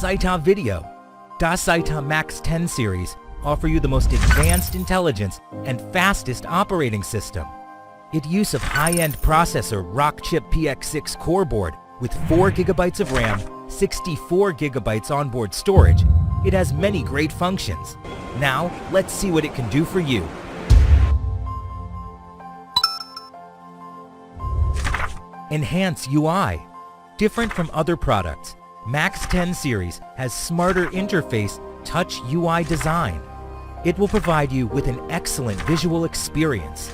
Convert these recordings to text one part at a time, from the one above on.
Saita Video. Das Saita Max 10 series offer you the most advanced intelligence and fastest operating system. It use of high-end processor Rockchip PX6 core board with 4 GB of RAM, 64 GB onboard storage. It has many great functions. Now, let's see what it can do for you. Enhance UI. Different from other products, Max 10 series has smarter interface touch UI design. It will provide you with an excellent visual experience.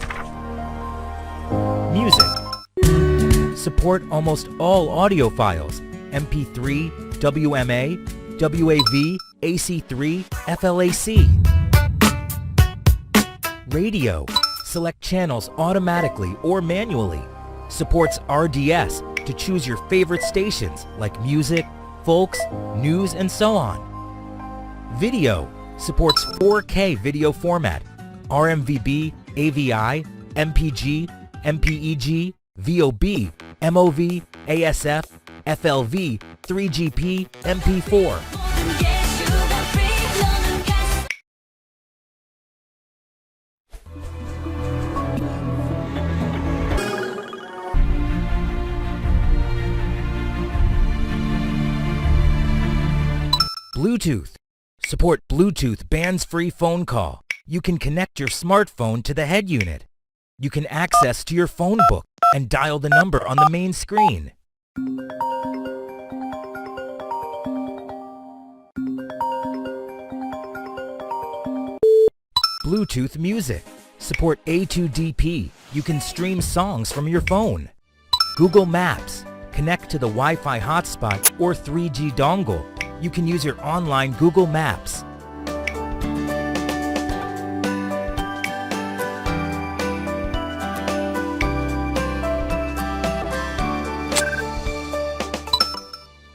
Music. Support almost all audio files, MP3, WMA, WAV, AC3, FLAC. Radio. Select channels automatically or manually. Supports RDS to choose your favorite stations like music, folks, news, and so on. Video supports 4K video format, RMVB, AVI, MPG, MPEG, VOB, MOV, ASF, FLV, 3GP, MP4. Bluetooth. Support Bluetooth bands-free phone call. You can connect your smartphone to the head unit. You can access to your phone book and dial the number on the main screen. Bluetooth music. Support A2DP. You can stream songs from your phone. Google Maps. Connect to the Wi-Fi hotspot or 3G dongle. You can use your online Google Maps.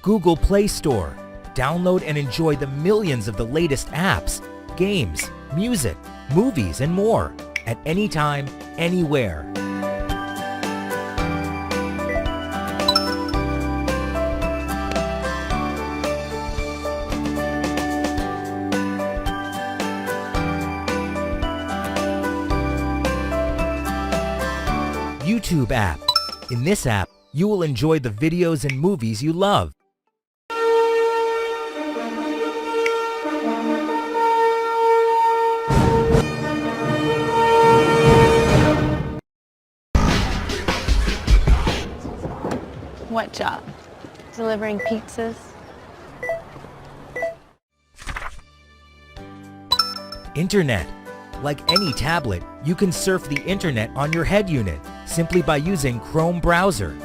Google Play Store. Download and enjoy the millions of the latest apps, games, music, movies, and more at any time, anywhere. YouTube app. In this app, you will enjoy the videos and movies you love. What job? Delivering pizzas? Internet. Like any tablet, you can surf the internet on your head unit simply by using Chrome browser.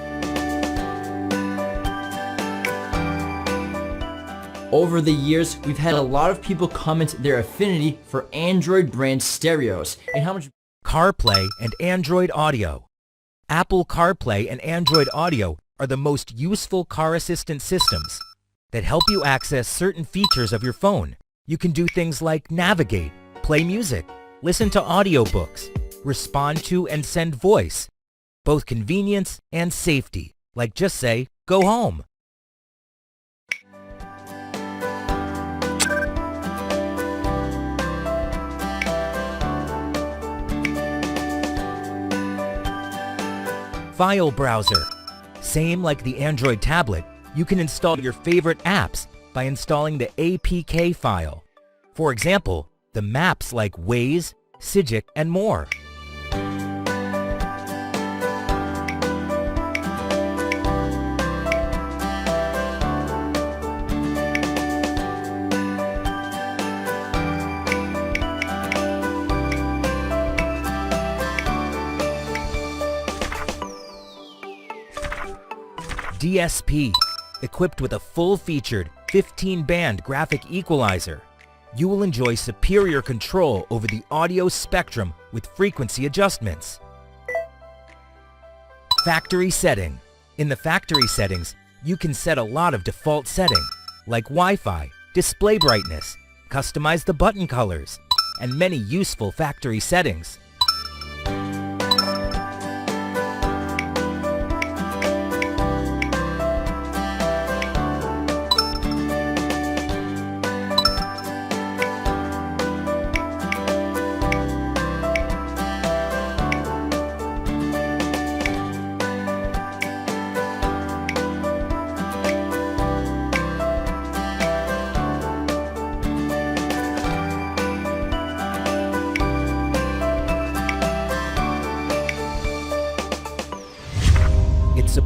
Over the years, we've had a lot of people comment their affinity for Android brand stereos and how much CarPlay and Android Audio. Apple CarPlay and Android Audio are the most useful car assistant systems that help you access certain features of your phone. You can do things like navigate, play music, listen to audiobooks, respond to and send voice. Both convenience and safety, like just say, go home. File browser. Same like the Android tablet, you can install your favorite apps by installing the APK file. For example, the maps like Waze, Sigic, and more. DSP, equipped with a full-featured 15-band graphic equalizer. You will enjoy superior control over the audio spectrum with frequency adjustments. Factory setting. In the factory settings, you can set a lot of default settings, like Wi-Fi, display brightness, customize the button colors, and many useful factory settings.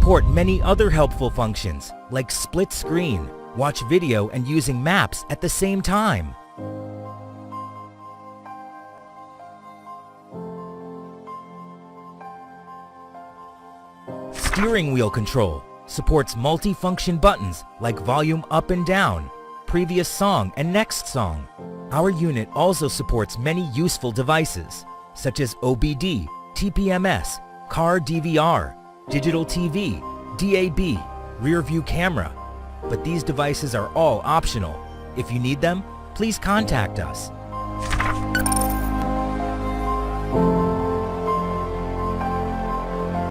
support many other helpful functions like split screen, watch video and using maps at the same time. Steering wheel control supports multi-function buttons like volume up and down, previous song and next song. Our unit also supports many useful devices such as OBD, TPMS, car DVR, digital TV, DAB, rear view camera. But these devices are all optional. If you need them, please contact us.